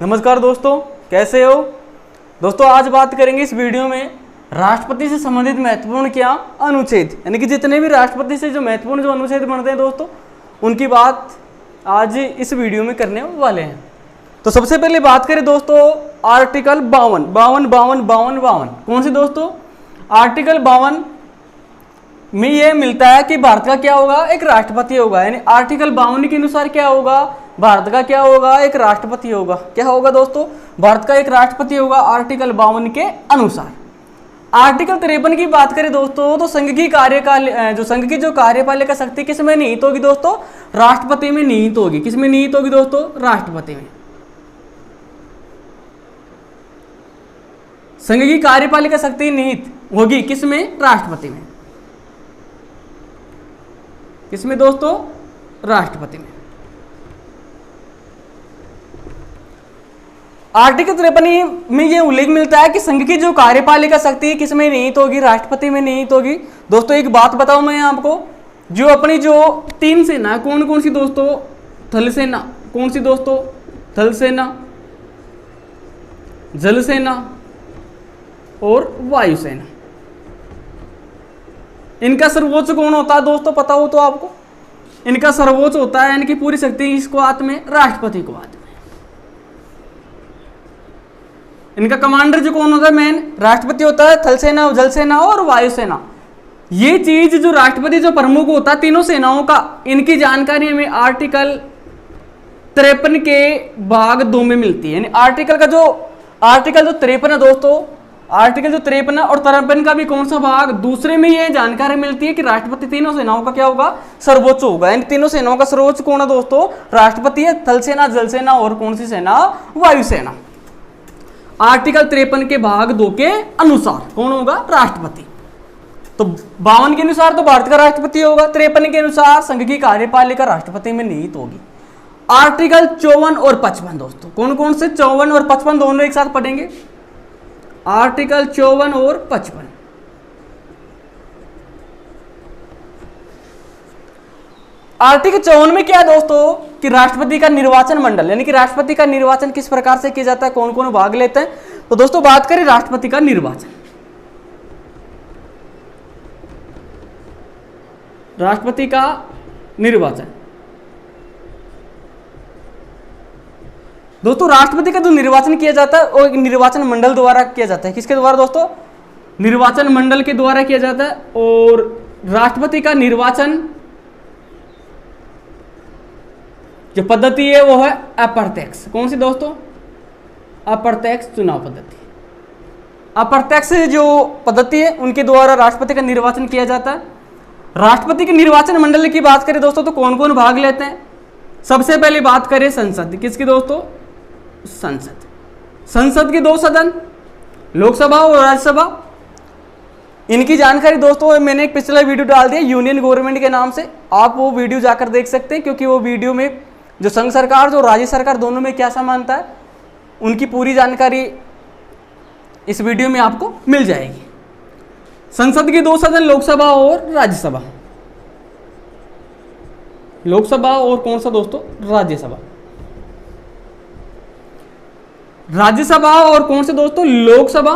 नमस्कार दोस्तों, कैसे हो दोस्तों। आज बात करेंगे इस वीडियो में राष्ट्रपति से संबंधित महत्वपूर्ण क्या अनुच्छेद, यानी कि जितने भी राष्ट्रपति से जो महत्वपूर्ण जो अनुच्छेद बनते हैं दोस्तों, उनकी बात आज इस वीडियो में करने वाले हैं। तो सबसे पहले बात करें दोस्तों आर्टिकल 52 कौन सी दोस्तों? आर्टिकल 52 में यह मिलता है कि भारत का क्या होगा, एक राष्ट्रपति होगा। यानी आर्टिकल 52 के अनुसार क्या होगा, भारत का क्या होगा, एक राष्ट्रपति होगा। क्या होगा दोस्तों? भारत का एक राष्ट्रपति होगा आर्टिकल 52 के अनुसार। आर्टिकल 53 की बात करें दोस्तों, तो संघ की संघ की जो कार्यपालिका शक्ति किस में निहित होगी दोस्तों? राष्ट्रपति में निहित होगी। किस में निहित होगी दोस्तों? राष्ट्रपति में। संघ की कार्यपालिका शक्ति निहित होगी किस में? राष्ट्रपति में। किसमें दोस्तों? राष्ट्रपति में। आर्टिकल 53 में यह उल्लेख मिलता है कि संघ की जो कार्यपालिका शक्ति है किसमें निहित होगी? राष्ट्रपति में निहित होगी। दोस्तों एक बात बताऊं मैं आपको, जो अपनी जो 3 सेना कौन कौन सी दोस्तों? थल सेना, कौन सी दोस्तों? थल सेना, जल सेना और वायुसेना। इनका सर्वोच्च कौन होता है दोस्तों? पता हो तो आपको। इनका सर्वोच्च होता है, यानी कि पूरी शक्ति इसको हाथ में, राष्ट्रपति को हाथ में। इनका कमांडर जो कौन होता है? मेन राष्ट्रपति होता है। थल सेना, जल सेना और वायुसेना। ये चीज जो राष्ट्रपति जो प्रमुख होता है तीनों सेनाओं का, इनकी जानकारी हमें आर्टिकल 53 के भाग 2 में मिलती है। यानी आर्टिकल जो 53 है दोस्तों, आर्टिकल जो 53 और 53 का भी कौन सा भाग? दूसरे में यह जानकारी मिलती है कि राष्ट्रपति तीनों सेनाओं का क्या होगा? सर्वोच्च होगा। यानी तीनों सेनाओं का सर्वोच्च कौन है दोस्तों? राष्ट्रपति है। थल सेना, जल सेना और कौन सी सेना? वायुसेना। आर्टिकल 53 के भाग 2 के अनुसार कौन होगा? राष्ट्रपति। तो 52 के अनुसार तो भारत का राष्ट्रपति होगा, 53 के अनुसार संघ की कार्यपालिका राष्ट्रपति में निहित होगी। आर्टिकल 54 और 55 दोस्तों, कौन कौन से? 54 और 55 दोनों एक साथ पढ़ेंगे। आर्टिकल 54 और 55। आर्टिकल 54 में क्या है दोस्तों कि राष्ट्रपति का निर्वाचन मंडल, यानी कि राष्ट्रपति का निर्वाचन किस प्रकार से किया जाता है, कौन कौन भाग लेते हैं। तो दोस्तों बात करें राष्ट्रपति का निर्वाचन। राष्ट्रपति का निर्वाचन दोस्तों, राष्ट्रपति का जो निर्वाचन किया जाता है वो निर्वाचन मंडल द्वारा किया जाता है। किसके द्वारा दोस्तों? निर्वाचन मंडल के द्वारा किया जाता है। और राष्ट्रपति का निर्वाचन जो पद्धति है वो है अप्रत्यक्ष। कौन सी दोस्तों? अप्रत्यक्ष चुनाव पद्धति। अप्रत्यक्ष जो पद्धति है उनके द्वारा राष्ट्रपति का निर्वाचन किया जाता है। राष्ट्रपति के निर्वाचन मंडल की बात करें दोस्तों, तो कौन कौन भाग लेते हैं? सबसे पहले बात करें संसद। किसकी दोस्तों? संसद। संसद के 2 सदन, लोकसभा और राज्यसभा। इनकी जानकारी दोस्तों मैंने एक पिछला वीडियो डाल दिया यूनियन गवर्नमेंट के नाम से, आप वो वीडियो जाकर देख सकते हैं, क्योंकि वो वीडियो में जो संघ सरकार जो राज्य सरकार दोनों में क्या समानता है उनकी पूरी जानकारी इस वीडियो में आपको मिल जाएगी। संसद के 2 सदन, लोकसभा और राज्यसभा। लोकसभा और कौन सा दोस्तों? राज्यसभा। राज्यसभा और कौन से दोस्तों? लोकसभा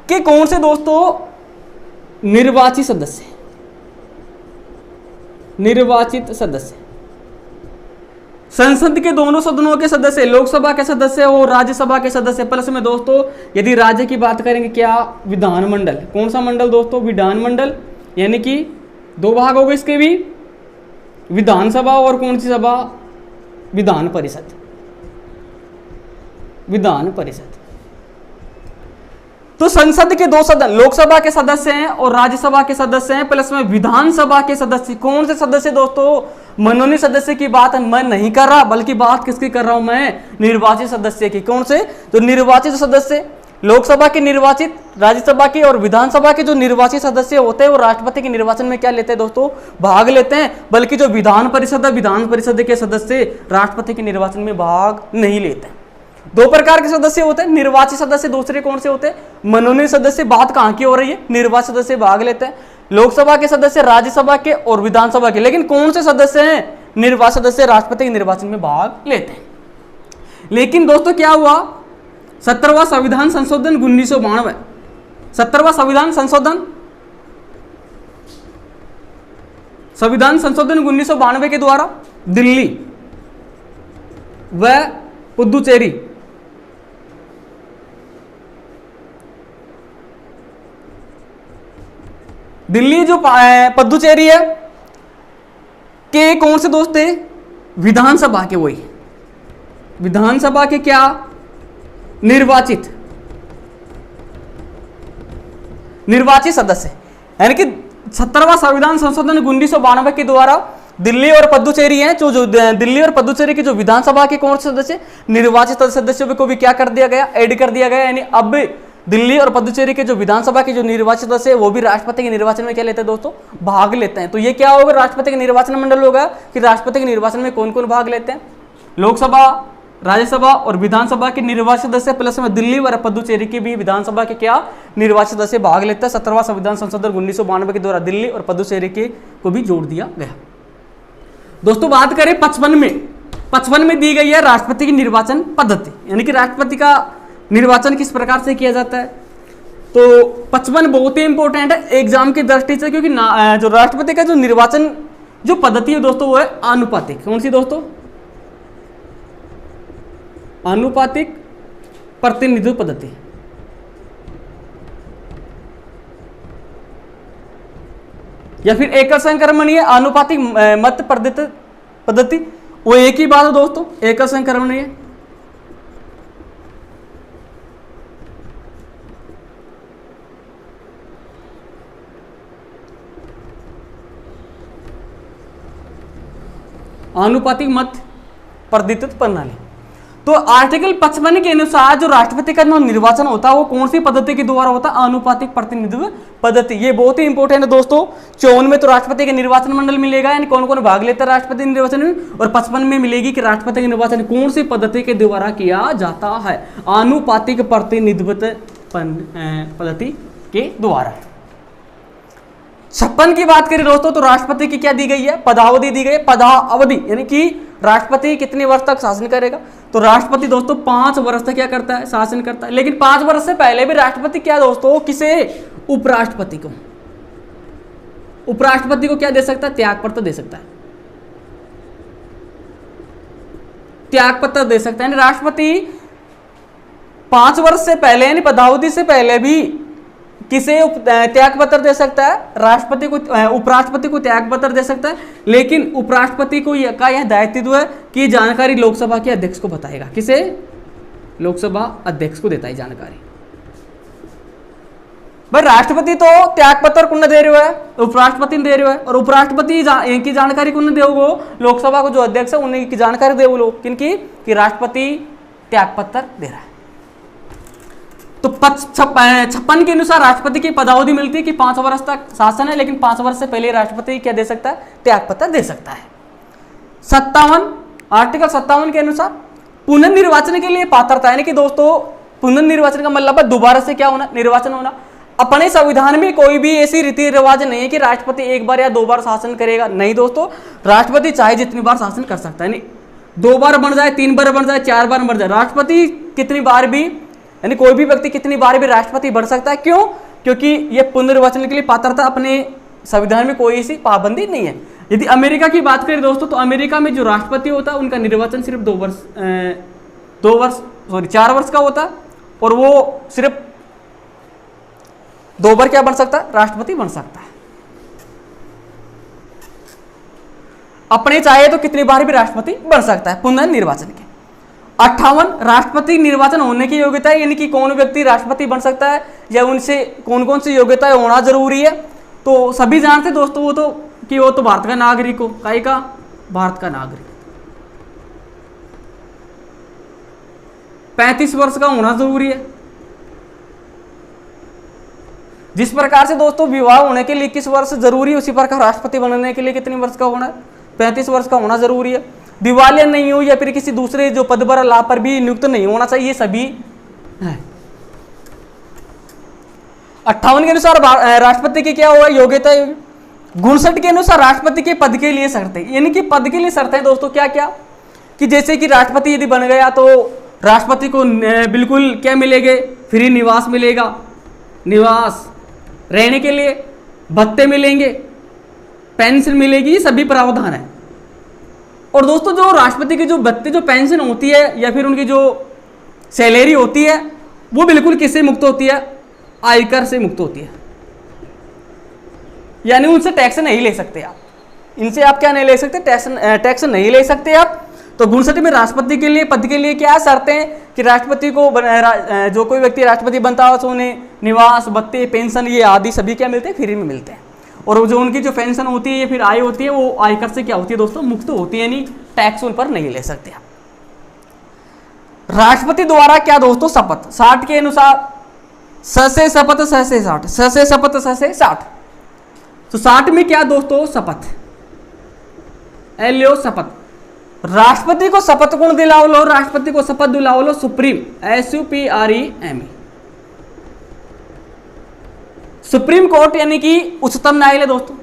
के कौन से दोस्तों? निर्वाचित सदस्य। निर्वाचित सदस्य संसद के दोनों सदनों के सदस्य, लोकसभा के सदस्य और राज्यसभा के सदस्य। प्लस में दोस्तों यदि राज्य की बात करेंगे क्या? विधानमंडल। कौन सा मंडल दोस्तों? विधानमंडल। यानी कि 2 भाग हो गए इसके भी, विधानसभा और कौन सी सभा? विधान परिषद। विधान परिषद। तो संसद के 2 सदन, लोकसभा के सदस्य हैं और राज्यसभा के सदस्य हैं, प्लस में विधानसभा के सदस्य। कौन से सदस्य दोस्तों? मनोनीत सदस्य की बात मैं नहीं कर रहा, बल्कि बात किसकी कर रहा हूं मैं? निर्वाचित सदस्य की। कौन से? जो निर्वाचित सदस्य, लोकसभा के निर्वाचित, राज्यसभा के और विधानसभा के जो निर्वाचित सदस्य होते हैं वो राष्ट्रपति के निर्वाचन में क्या लेते हैं दोस्तों? भाग लेते हैं। बल्कि जो विधान परिषद है, विधान परिषद के सदस्य राष्ट्रपति के निर्वाचन में भाग नहीं लेते हैं। 2 प्रकार के सदस्य होते हैं, निर्वाचित सदस्य, दूसरे कौन से होते हैं? मनोनीत सदस्य। बात कहां की हो रही है? निर्वाचित सदस्य भाग लेते हैं। लोकसभा के सदस्य, राज्यसभा के और विधानसभा के। लेकिन कौन से सदस्य हैं? निर्वाचित सदस्य राष्ट्रपति के निर्वाचन में भाग लेते हैं। लेकिन दोस्तों क्या हुआ, 17वां संविधान संशोधन 1992, 17वां संविधान संशोधन 1992 के द्वारा दिल्ली व पुदुचेरी जो पुदुचेरी है के कौन से दोस्त थे, विधानसभा के, वही विधानसभा के क्या निर्वाचित सदस्य, यानी कि 17वां संविधान संशोधन 1992 के द्वारा दिल्ली और पुदुचेरी हैं, जो दिल्ली और पुदुचेरी की जो विधानसभा के कौन से सदस्य, निर्वाचित सदस्यों को भी क्या कर दिया गया, ऐड कर दिया गया। यानी अब दिल्ली और पुदुचेरी के जो विधानसभा के जो निर्वाचित सदस्य है वो भी राष्ट्रपति के निर्वाचन में क्या लेते हैं दोस्तों, भाग लेते हैं। तो ये क्या होगा, राष्ट्रपति के निर्वाचन मंडल होगा कि राष्ट्रपति के निर्वाचन में कौन कौन भाग लेते हैं, लोकसभा, राज्यसभा और विधानसभा के निर्वाचित सदस्य प्लस में दिल्ली और पुदुचेरी की भी विधानसभा के क्या निर्वाचित सदस्य भाग लेते हैं। 17वां संविधान संशोधन 1992 के द्वारा दिल्ली और पुदुचेरी के को भी जोड़ दिया गया। दोस्तों बात करें 55 में दी गई है राष्ट्रपति की निर्वाचन पद्धति, यानी कि राष्ट्रपति का निर्वाचन किस प्रकार से किया जाता है। तो 55 बहुत ही इंपॉर्टेंट है एग्जाम की दृष्टि से, क्योंकि जो राष्ट्रपति का जो निर्वाचन जो पद्धति है दोस्तों वो है आनुपातिक। कौन सी दोस्तों, आनुपातिक प्रतिनिधित्व पद्धति। या फिर एकल संक्रमणीय आनुपातिक मत पद्धति, वो एक ही बात है दोस्तों, एकल संक्रमणीय। आनुपातिक मत प्रतिनिधित्व प्रणाली। तो आर्टिकल 55 के अनुसार जो राष्ट्रपति का निर्वाचन होता है वो कौन सी पद्धति के द्वारा होता है, आनुपातिक प्रतिनिधित्व पद्धति। ये बहुत ही इंपॉर्टेंट है दोस्तों। 54 में तो राष्ट्रपति के निर्वाचन मंडल मिलेगा, यानी कौन कौन भाग लेता है राष्ट्रपति निर्वाचन में, और 55 में मिलेगी कि राष्ट्रपति के निर्वाचन कौन सी पद्धति के द्वारा किया जाता है, आनुपातिक प्रतिनिधित्व पद्धति के द्वारा। 56 की बात करें दोस्तों तो राष्ट्रपति की क्या दी गई है, पदावधि दी गई है। पदावधि यानी कि राष्ट्रपति कितने वर्ष तक शासन करेगा, तो राष्ट्रपति दोस्तों 5 वर्ष तक क्या करता है, शासन करता है। लेकिन 5 वर्ष से पहले भी राष्ट्रपति क्या दोस्तों, किसे, उपराष्ट्रपति को क्या दे सकता है, त्याग पत्र दे सकता है, त्याग पत्र दे सकता है। यानी राष्ट्रपति 5 वर्ष से पहले यानी पदावधि से पहले भी किसे त्याग पत्र दे सकता है, राष्ट्रपति को, उपराष्ट्रपति को त्याग पत्र दे सकता है। लेकिन उपराष्ट्रपति को यह दायित्व है कि जानकारी लोकसभा के अध्यक्ष को बताएगा, किसे, लोकसभा अध्यक्ष को देता है जानकारी। भाई राष्ट्रपति तो त्याग पत्र कौन दे रहे है, उपराष्ट्रपति दे रहे है, और उपराष्ट्रपति की जानकारी कौन देगा, लोकसभा को जो अध्यक्ष है उन्हीं की जानकारी दे, वो लोग किनकी, कि राष्ट्रपति त्याग पत्र दे रहा है। तो 56 के अनुसार राष्ट्रपति की पदावधि मिलती है कि 5 वर्ष तक शासन है, लेकिन 5 वर्ष से पहले राष्ट्रपति क्या दे सकता है, त्याग पत्र दे सकता है। 57 आर्टिकल 57 के अनुसार पुनर्निर्वाचन के लिए पात्रता, यानी कि दोस्तों पुनर्निर्वाचन का मतलब है दोबारा से क्या होना, निर्वाचन होना। अपने संविधान में कोई भी ऐसी रीति रिवाज नहीं है कि राष्ट्रपति 1 बार या 2 बार शासन करेगा, नहीं दोस्तों, राष्ट्रपति चाहे जितनी बार शासन कर सकता है, नहीं 2 बार बन जाए, 3 बार बन जाए, 4 बार बन जाए, राष्ट्रपति कितनी बार भी, यानी कोई भी व्यक्ति कितनी बार भी राष्ट्रपति बन सकता है। क्यों, क्योंकि ये पुनर्निर्वाचन के लिए पात्रता अपने संविधान में कोई ऐसी पाबंदी नहीं है। यदि अमेरिका की बात करें दोस्तों तो अमेरिका में जो राष्ट्रपति होता है उनका निर्वाचन सिर्फ 4 वर्ष का होता है, और वो सिर्फ 2 बार क्या बन सकता है, राष्ट्रपति बन सकता है। अपने चाहे तो कितनी बार भी राष्ट्रपति बन सकता है पुनर्निर्वाचन के। 58 राष्ट्रपति निर्वाचन होने की योग्यता है, यानी कि कौन व्यक्ति राष्ट्रपति बन सकता है या उनसे कौन कौन सी योग्यताएं होना जरूरी है। तो सभी जानते हैं दोस्तों वो तो भारत का नागरिक हो, काहे का, भारत का नागरिक। 35 वर्ष का होना जरूरी है। जिस प्रकार से दोस्तों विवाह होने के लिए 21 वर्ष जरूरी है, उसी प्रकार राष्ट्रपति बनने के लिए कितने वर्ष का होना है, 35 वर्ष का होना जरूरी है। दिवालिया नहीं हो या फिर किसी दूसरे जो पद पर लाभ पर भी नियुक्त नहीं होना चाहिए, ये सभी है। 58 के अनुसार राष्ट्रपति की क्या हुआ योग्यता, 59 के अनुसार राष्ट्रपति के पद के लिए शर्तें, यानी कि पद के लिए शर्तें दोस्तों क्या क्या, कि जैसे कि राष्ट्रपति यदि बन गया तो राष्ट्रपति को बिल्कुल क्या मिलेंगे, फ्री निवास मिलेगा, निवास रहने के लिए, भत्ते मिलेंगे, पेंशन मिलेगी, ये सभी प्रावधान है। और दोस्तों जो राष्ट्रपति की जो भत्ते जो पेंशन होती है या फिर उनकी जो सैलरी होती है वो बिल्कुल किससे मुक्त होती है, आयकर से मुक्त होती है। यानी उनसे टैक्स नहीं ले सकते आप, इनसे आप क्या नहीं ले सकते, टैक्स नहीं ले सकते आप। तो 59 में राष्ट्रपति के लिए पद के लिए क्या शर्तें हैं कि राष्ट्रपति को जो कोई व्यक्ति राष्ट्रपति बनता है तो उन्हें निवास, भत्ते, पेंशन ये आदि सभी क्या मिलते हैं, फ्री में मिलते हैं। और जो उनकी जो पेंशन होती है या फिर आय होती है वो आयकर से क्या होती है दोस्तों, मुक्त होती है, नहीं टैक्स उन पर नहीं ले सकते आप। राष्ट्रपति द्वारा क्या दोस्तों, शपथ 60 के अनुसार, स से शपथ स से 60, स से शपथ स से 60। तो 60 में क्या दोस्तों, शपथ, एल्यो शपथ। राष्ट्रपति को शपथ कौन दिलाओ लो, राष्ट्रपति को शपथ दिलाओ लो सुप्रीम, SUPREME, सुप्रीम कोर्ट यानी कि उच्चतम न्यायालय दोस्तों।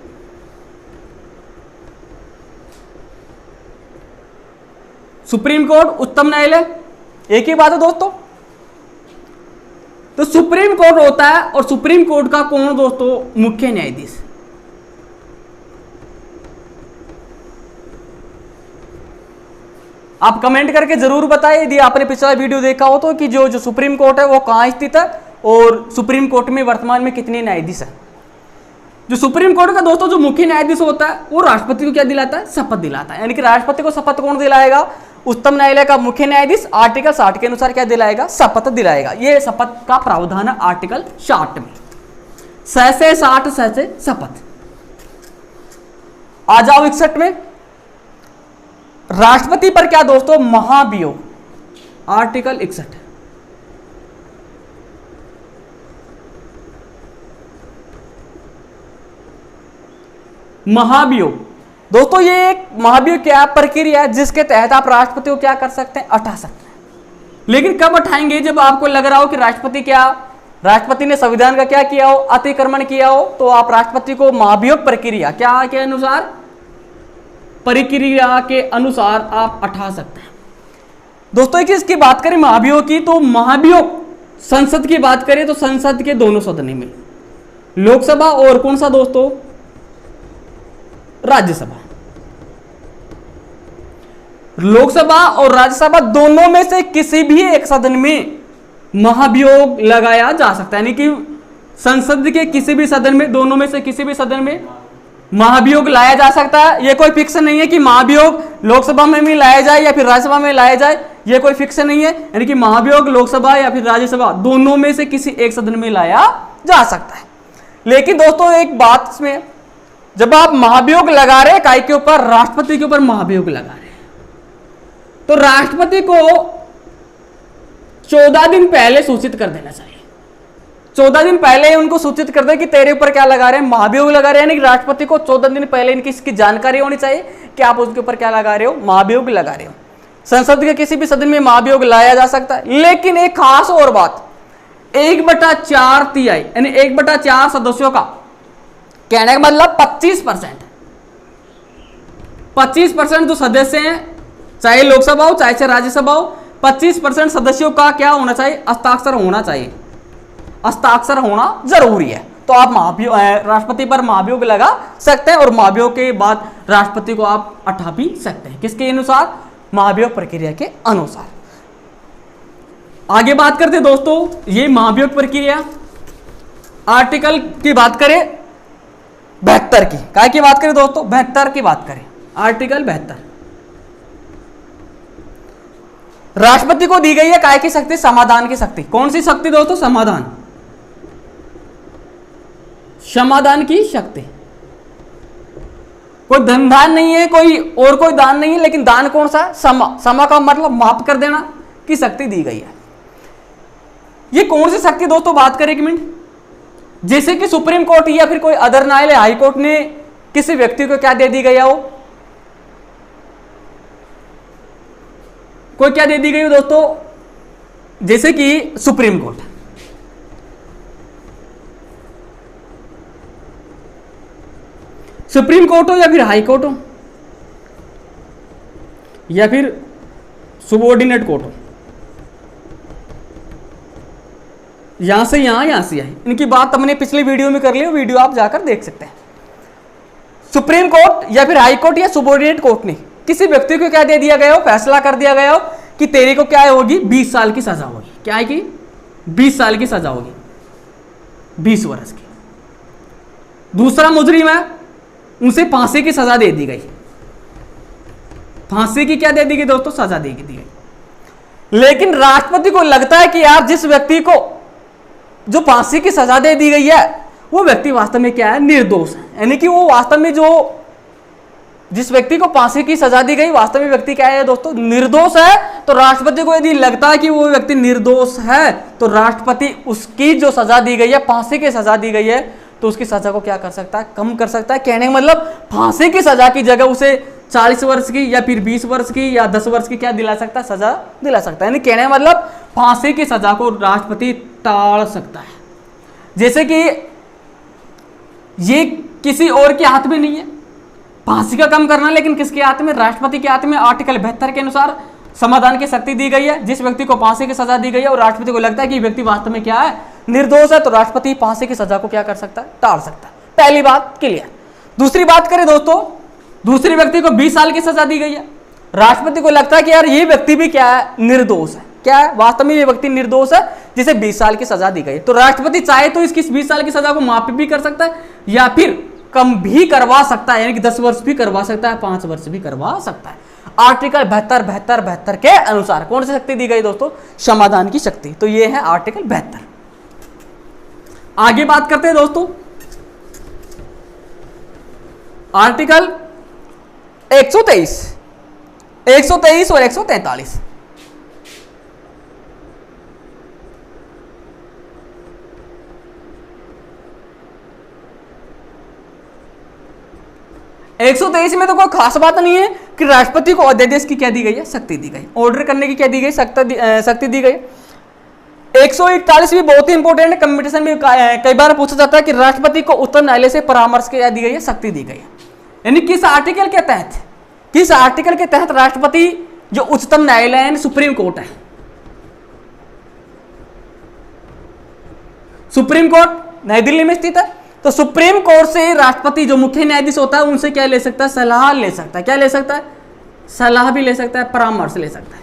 सुप्रीम कोर्ट, उच्चतम न्यायालय एक ही बात है दोस्तों। तो सुप्रीम कोर्ट होता है और सुप्रीम कोर्ट का कौन दोस्तों, मुख्य न्यायाधीश। आप कमेंट करके जरूर बताएं यदि आपने पिछला वीडियो देखा हो तो कि जो सुप्रीम कोर्ट है वो कहां स्थित है और सुप्रीम कोर्ट में वर्तमान में कितने न्यायाधीश हैं। जो सुप्रीम कोर्ट का दोस्तों जो मुख्य न्यायाधीश होता है वो राष्ट्रपति को क्या दिलाता है, शपथ दिलाता है। यानी कि राष्ट्रपति को शपथ कौन दिलाएगा, उच्चतम न्यायालय का मुख्य न्यायाधीश आर्टिकल 60 के अनुसार क्या दिलाएगा, शपथ दिलाएगा। ये शपथ का प्रावधान है आर्टिकल 60 में, स से 60, स से शपथ। आ जाओ 61 में, राष्ट्रपति पर क्या दोस्तों, महाभियोग, आर्टिकल 61। महाभियोग दोस्तों, ये एक महाभियोग क्या प्रक्रिया है जिसके तहत आप राष्ट्रपति को क्या कर सकते हैं, हटा सकते हैं। लेकिन कब हटाएंगे, जब आपको लग रहा हो कि राष्ट्रपति ने संविधान का क्या किया हो, अतिक्रमण किया हो, तो आप राष्ट्रपति को महाभियोग प्रक्रिया क्या के अनुसार, प्रक्रिया के अनुसार आप हटा सकते हैं। दोस्तों कि इसकी बात करें महाभियोग की, तो महाभियोग संसद की बात करें तो संसद के दोनों सदनों में, लोकसभा और कौन सा दोस्तों, राज्यसभा। लोकसभा और राज्यसभा दोनों में से किसी भी एक सदन में महाभियोग लगाया जा सकता है। यानी कि संसद के किसी भी सदन में, दोनों में से किसी भी सदन में महाभियोग लाया जा सकता है। यह कोई फिक्स नहीं है कि महाभियोग लोकसभा में भी लाया जाए या फिर राज्यसभा में लाया जाए, यह कोई फिक्स नहीं है। यानी कि महाभियोग लोकसभा या फिर राज्यसभा दोनों में से किसी एक सदन में लाया जा सकता है। लेकिन दोस्तों एक बात इसमें, जब आप महाभियोग लगा रहे काय के ऊपर, राष्ट्रपति के ऊपर महाभियोग लगा रहे हैं, तो राष्ट्रपति को 14 दिन पहले सूचित कर देना चाहिए। 14 दिन पहले उनको सूचित कर दे कि तेरे ऊपर क्या लगा रहे हैं, महाभियोग लगा रहे हैं। यानी कि राष्ट्रपति को 14 दिन पहले इनकी इसकी जानकारी होनी चाहिए कि आप उसके ऊपर क्या लगा रहे हो, महाभियोग लगा रहे हो। संसद के किसी भी सदन में महाभियोग लाया जा सकता है। लेकिन एक खास और बात, 1/4 तिहाई यानी 1/4 सदस्यों का, कहने का मतलब 25% जो सदस्य हैं, चाहे लोकसभा हो चाहे राज्यसभा हो, 25% सदस्यों का क्या होना चाहिए, हस्ताक्षर होना चाहिए, हस्ताक्षर होना जरूरी है। तो आप राष्ट्रपति पर महाभियोग लगा सकते हैं और महाभियोग के बाद राष्ट्रपति को आप हटा भी सकते हैं। किसके अनुसार, महाभियोग प्रक्रिया के अनुसार। आगे बात करते हैं दोस्तों, ये महाभियोग प्रक्रिया आर्टिकल की बात करें 72 की, काय की बात करें दोस्तों, 72 की बात करें, आर्टिकल 72। राष्ट्रपति को दी गई है काय की शक्ति, समाधान की शक्ति। कौन सी शक्ति दोस्तों, समाधान, समाधान की शक्ति। कोई धन दान नहीं है, कोई और कोई दान नहीं है, लेकिन दान कौन सा, समा का मतलब माफ कर देना की शक्ति दी गई है। ये कौन सी शक्ति दोस्तों, बात करें 1 मिनट। जैसे कि सुप्रीम कोर्ट या फिर कोई अदर न्यायालय, हाई कोर्ट ने किसी व्यक्ति को क्या दे दी गई हो, कोई क्या दे दी गई हो दोस्तों, जैसे कि सुप्रीम कोर्ट, सुप्रीम कोर्ट हो या फिर हाई कोर्ट हो या फिर सुबॉर्डिनेट कोर्ट हो, यहां से यहां से यहां, इनकी बात हमने पिछले वीडियो में कर ली, वीडियो आप जाकर देख सकते हैं। सुप्रीम कोर्ट या फिर हाई कोर्ट या सुबॉर्डिनेट कोर्ट ने किसी व्यक्ति को क्या दे दिया गया हो, फैसला कर दिया गया हो कि तेरे को क्या होगी, 20 साल की सजा होगी। क्या है कि 20 साल की सजा होगी, 20 वर्ष की। दूसरा मुजरिम है, उसे फांसी की सजा दे दी गई, फांसी की क्या दे दी गई दोस्तों, सजा दे दी गई। लेकिन राष्ट्रपति को लगता है कि यार जिस व्यक्ति को जो फांसी की सजा दे दी गई है वो व्यक्ति वास्तव में क्या है, निर्दोष है। यानी कि वो वास्तव में जो जिस व्यक्ति को फांसी की सजा दी गई वास्तव में व्यक्ति क्या है दोस्तों, निर्दोष है। तो राष्ट्रपति को यदि लगता है कि वो व्यक्ति निर्दोष है तो राष्ट्रपति उसकी जो सजा दी गई है, फांसी की सजा दी गई है, तो उसकी सजा को क्या कर सकता है, कम कर सकता है। कहने का मतलब फांसी की सजा की जगह उसे 40 वर्ष की या फिर 20 वर्ष की या 10 वर्ष की क्या दिला सकता है, सजा दिला सकता है। यानी कहने का मतलब फांसी की सजा को राष्ट्रपति टाल सकता है। जैसे कि ये किसी और के हाथ में नहीं है फांसी का कम करना, लेकिन किसके हाथ में, राष्ट्रपति के हाथ में। आर्टिकल 72 के अनुसार समाधान की शक्ति दी गई है। जिस व्यक्ति को फांसी की सजा दी गई है और राष्ट्रपति को लगता है कि व्यक्ति वास्तव में क्या है, निर्दोष है, तो राष्ट्रपति फांसी की सजा को क्या कर सकता है, टाल सकता है। पहली बात क्लियर। दूसरी बात करें दोस्तों, दूसरे व्यक्ति को 20 साल की सजा दी गई है, राष्ट्रपति को लगता है कि यार ये व्यक्ति भी क्या है, निर्दोष है। क्या है, वास्तव में ये व्यक्ति निर्दोष है जिसे 20 साल की सजा दी गई। तो राष्ट्रपति चाहे तो इसकी 20 साल की सजा को माफी भी कर सकता है या फिर कम भी करवा सकता है, यानी कि 10 वर्ष भी करवा सकता है, 5 वर्ष भी करवा सकता है। आर्टिकल 72 के अनुसार कौन सी शक्ति दी गई दोस्तों, समाधान की शक्ति। तो ये है आर्टिकल 72। आगे बात करते हैं दोस्तों आर्टिकल 123 और 143। एक 123 में तो कोई खास बात नहीं है कि राष्ट्रपति को अध्यादेश की क्या दी गई है, शक्ति दी गई, ऑर्डर करने की क्या दी गई, शक्ति दी गई। 141 भी बहुत ही इंपॉर्टेंट है, कंपटीशन में कई बार पूछा जाता है कि राष्ट्रपति को उच्चतम न्यायालय से परामर्श की क्या दी गई है, शक्ति दी गई है। यानी किस आर्टिकल के तहत, किस आर्टिकल के तहत राष्ट्रपति जो उच्चतम न्यायालय है, सुप्रीम कोर्ट है, सुप्रीम कोर्ट नई दिल्ली में स्थित है, तो सुप्रीम कोर्ट से राष्ट्रपति जो मुख्य न्यायाधीश होता है उनसे क्या ले सकता है, सलाह ले सकता है। क्या ले सकता है, सलाह भी ले सकता है, परामर्श ले सकता है।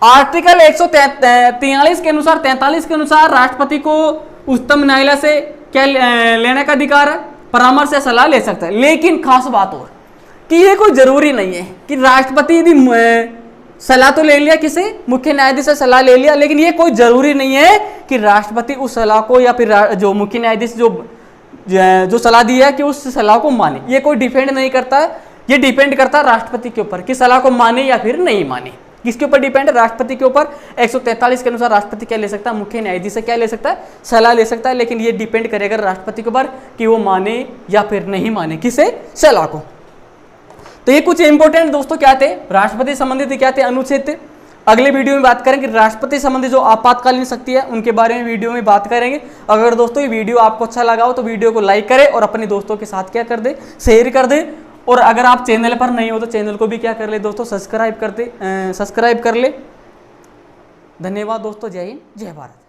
आर्टिकल 143 के अनुसार 43 के अनुसार राष्ट्रपति को उच्चतम न्यायालय से क्या लेने का अधिकार है, परामर्श या सलाह ले सकता है। लेकिन खास बात और कि ये कोई जरूरी नहीं है कि राष्ट्रपति यदि सलाह तो ले लिया, किसे, मुख्य न्यायाधीश से सलाह ले लिया, लेकिन ये कोई जरूरी नहीं है कि राष्ट्रपति उस सलाह को या फिर जो मुख्य न्यायाधीश जो सलाह दी है कि उस सलाह को माने। ये कोई डिपेंड नहीं करता है, ये डिपेंड करता है राष्ट्रपति के ऊपर कि सलाह को माने या फिर नहीं माने। किसके ऊपर डिपेंड है, राष्ट्रपति के ऊपर। 143 के अनुसार राष्ट्रपति क्या ले सकता है, मुख्य न्यायाधीश से क्या ले सकता है, सलाह ले सकता है। लेकिन ये डिपेंड करेगा राष्ट्रपति के ऊपर कि वो माने या फिर नहीं माने किसे, सलाह को। तो ये कुछ इंपॉर्टेंट दोस्तों क्या थे, राष्ट्रपति संबंधित क्या थे, अनुच्छेद थे। अगले वीडियो में बात करेंगे राष्ट्रपति संबंधी जो आपातकालीन शक्ति है उनके बारे में वीडियो में बात करेंगे। अगर दोस्तों ये वीडियो आपको अच्छा लगा हो तो वीडियो को लाइक करें और अपने दोस्तों के साथ क्या कर दे, शेयर कर दे। और अगर आप चैनल पर नहीं हो तो चैनल को भी क्या कर ले दोस्तों, सब्सक्राइब कर ले। धन्यवाद दोस्तों, जय हिंद जय भारत।